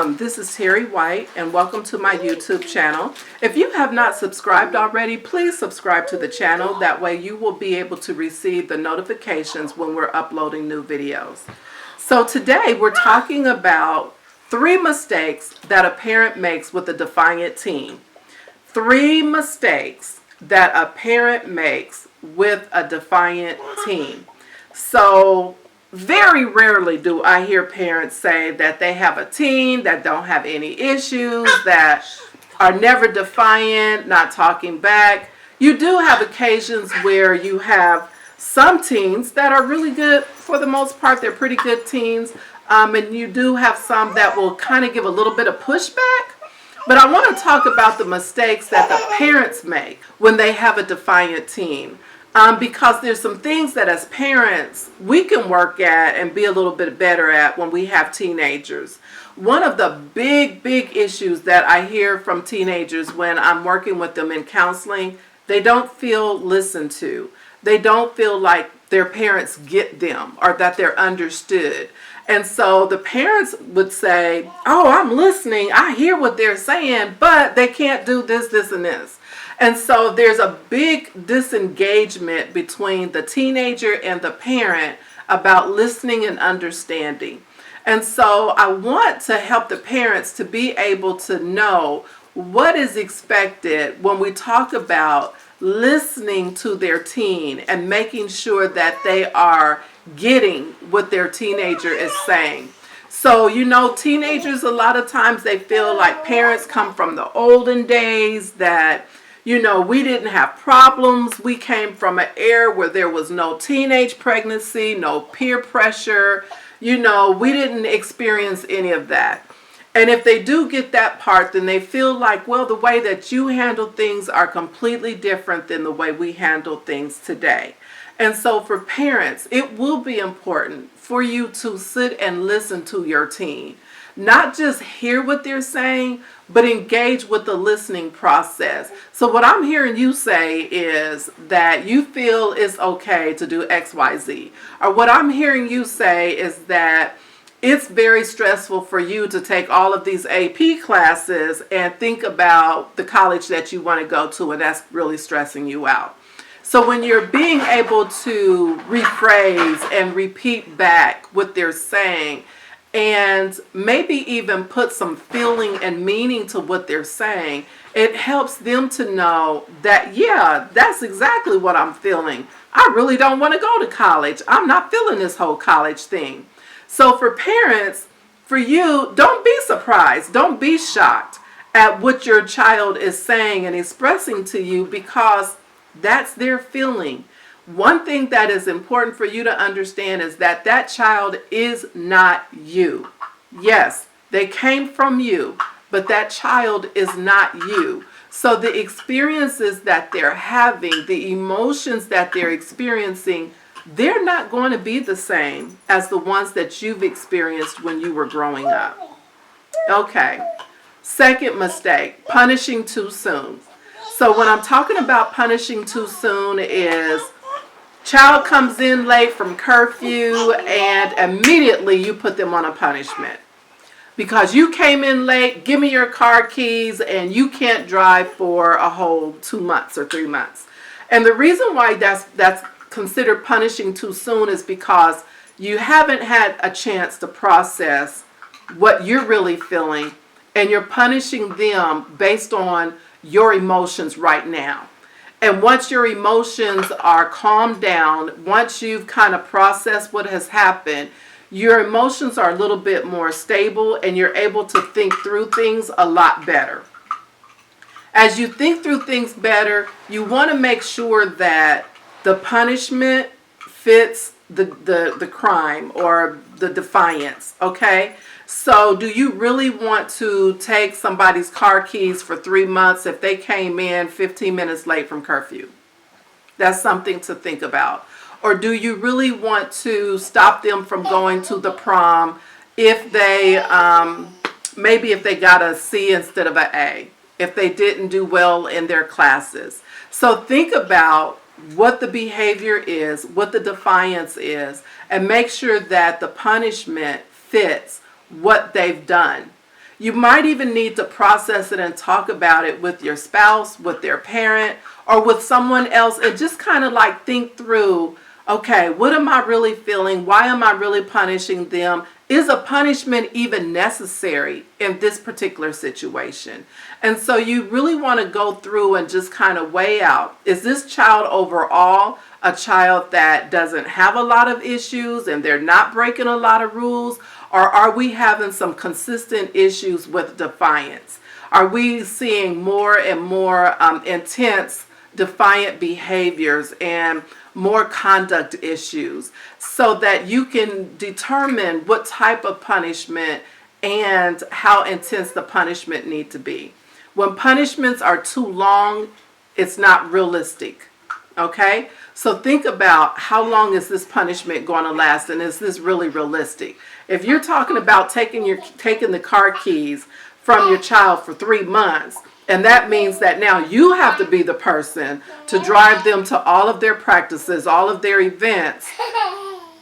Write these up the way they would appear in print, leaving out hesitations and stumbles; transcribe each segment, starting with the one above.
This is Terry White, and welcome to my YouTube channel. If you have not subscribed already, please subscribe to the channel. That way you will be able to receive the notifications when we're uploading new videos. So today we're talking about 3 mistakes that a parent makes with a Defiant teen. 3 mistakes that a parent makes with a Defiant teen. So very rarely do I hear parents say that they have a teen that don't have any issues, that are never defiant, not talking back. You do have occasions where you have some teens that are really good. For the most part, they're pretty good teens. And you do have some that will kind of give a little bit of pushback. But I want to talk about the mistakes that the parents make when they have a defiant teen. Because there's some things that as parents we can work at and be a little bit better at when we have teenagers. One of the big issues that I hear from teenagers when I'm working with them in counseling, they don't feel listened to. They don't feel like their parents get them or that they're understood. And so the parents would say, oh, I'm listening, I hear what they're saying, but they can't do this, this, and this. And so there's a big disengagement between the teenager and the parent about listening and understanding. And so I want to help the parents to be able to know what is expected when we talk about listening to their teen and making sure that they are getting what their teenager is saying. So, you know, teenagers, a lot of times they feel like parents come from the olden days, that you know, we didn't have problems. We came from an era where there was no teenage pregnancy, no peer pressure. You know, we didn't experience any of that. And if they do get that part, then they feel like, well, the way that you handle things are completely different than the way we handle things today. And so for parents, it will be important for you to sit and listen to your teen. Not just hear what they're saying, but engage with the listening process. So what I'm hearing you say is that you feel it's okay to do X, Y, Z. Or what I'm hearing you say is that it's very stressful for you to take all of these AP classes and think about the college that you want to go to, and that's really stressing you out. So when you're being able to rephrase and repeat back what they're saying, and maybe even put some feeling and meaning to what they're saying, it helps them to know that, yeah, that's exactly what I'm feeling. I really don't want to go to college. I'm not feeling this whole college thing. So for parents, for you, don't be surprised. Don't be shocked at what your child is saying and expressing to you, because that's their feeling. One thing that is important for you to understand is that that child is not you. Yes, they came from you, but that child is not you. So the experiences that they're having, the emotions that they're experiencing, they're not going to be the same as the ones that you've experienced when you were growing up. Okay. Second mistake, punishing too soon. So when I'm talking about punishing too soon is child comes in late from curfew and immediately you put them on a punishment. Because you came in late, give me your car keys, and you can't drive for a whole 2 months or 3 months. And the reason why that's considered punishing too soon is because you haven't had a chance to process what you're really feeling, and you're punishing them based on your emotions right now. And once your emotions are calmed down, once you've kind of processed what has happened, your emotions are a little bit more stable and you're able to think through things a lot better. As you think through things better, you want to make sure that the punishment fits the crime or the defiance, okay? So do you really want to take somebody's car keys for 3 months if they came in 15 minutes late from curfew? That's something to think about. Or do you really want to stop them from going to the prom if they, maybe if they got a C instead of an A, if they didn't do well in their classes? So think about what the behavior is, what the defiance is, and make sure that the punishment fits what they've done. You might even need to process it and talk about it with your spouse, with their parent, or with someone else, and just kind of like think through, okay, what am I really feeling? Why am I really punishing them? Is a punishment even necessary in this particular situation? And so you really want to go through and just kind of weigh out, is this child overall a child that doesn't have a lot of issues and they're not breaking a lot of rules? Or are we having some consistent issues with defiance? Are we seeing more and more intense defiant behaviors and more conduct issues, so that you can determine what type of punishment and how intense the punishment need to be? When punishments are too long, it's not realistic. Okay? So think about, how long is this punishment going to last, and is this really realistic? If you're talking about taking the car keys from your child for 3 months, and that means that now you have to be the person to drive them to all of their practices, all of their events,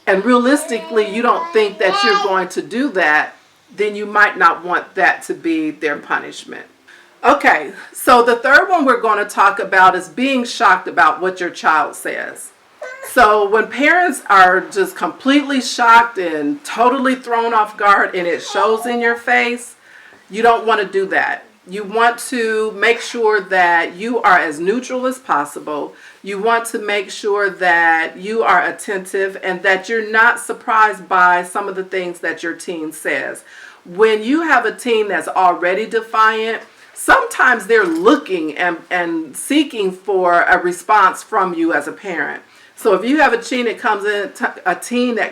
and realistically you don't think that you're going to do that, then you might not want that to be their punishment. Okay, so the third one we're going to talk about is being shocked about what your child says. So when parents are just completely shocked and totally thrown off guard and it shows in your face, you don't want to do that. You want to make sure that you are as neutral as possible. You want to make sure that you are attentive and that you're not surprised by some of the things that your teen says. When you have a teen that's already defiant, sometimes they're looking and seeking for a response from you as a parent. So if you have a teen that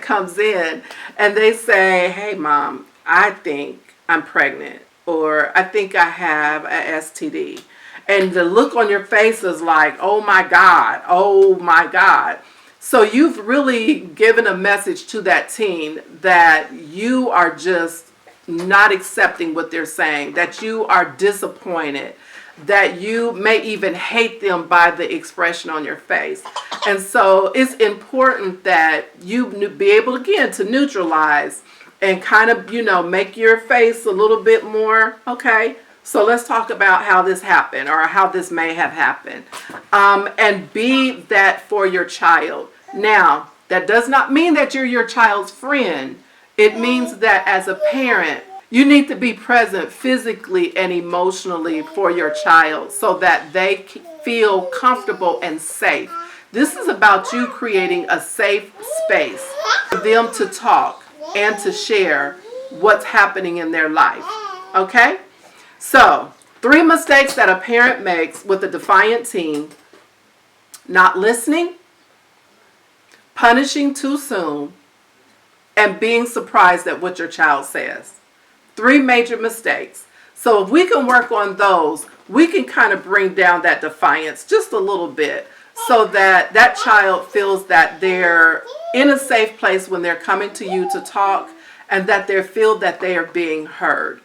comes in and they say, "Hey mom, I think I'm pregnant," or "I think I have a STD," and the look on your face is like, "Oh my God, oh my God." So you've really given a message to that teen that you are just not accepting what they're saying, that you are disappointed, that you may even hate them by the expression on your face. And so it's important that you be able, again, to neutralize and kind of, make your face a little bit more, okay, so let's talk about how this happened or how this may have happened. And be that for your child. Now, that does not mean that you're your child's friend. It means that as a parent, you need to be present physically and emotionally for your child so that they feel comfortable and safe. This is about you creating a safe space for them to talk and to share what's happening in their life. Okay? So, 3 mistakes that a parent makes with a defiant teen: not listening, punishing too soon, and being surprised at what your child says. 3 major mistakes. So if we can work on those, we can kind of bring down that defiance just a little bit, so that that child feels that they're in a safe place when they're coming to you to talk, and that they feel that they are being heard.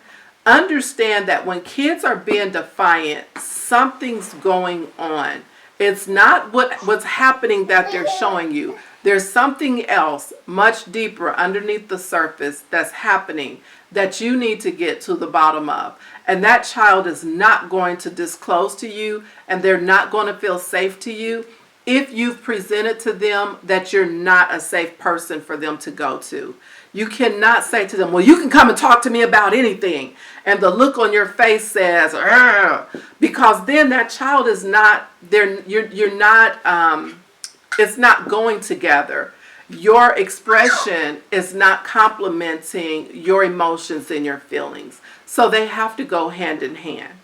Understand that when kids are being defiant, something's going on. It's not what's happening that they're showing you. There's something else much deeper underneath the surface that's happening that you need to get to the bottom of. And that child is not going to disclose to you, and they're not going to feel safe to you if you've presented to them that you're not a safe person for them to go to. You cannot say to them, "Well, you can come and talk to me about anything," and the look on your face says, "Argh," because then that child is not there. You're not. It's not going together. Your expression is not complementing your emotions and your feelings. So they have to go hand in hand.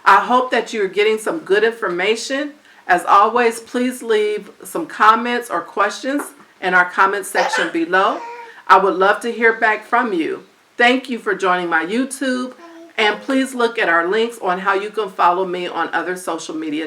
I hope that you're getting some good information. As always, please leave some comments or questions in our comment section below. I would love to hear back from you. Thank you for joining my YouTube, and please look at our links on how you can follow me on other social media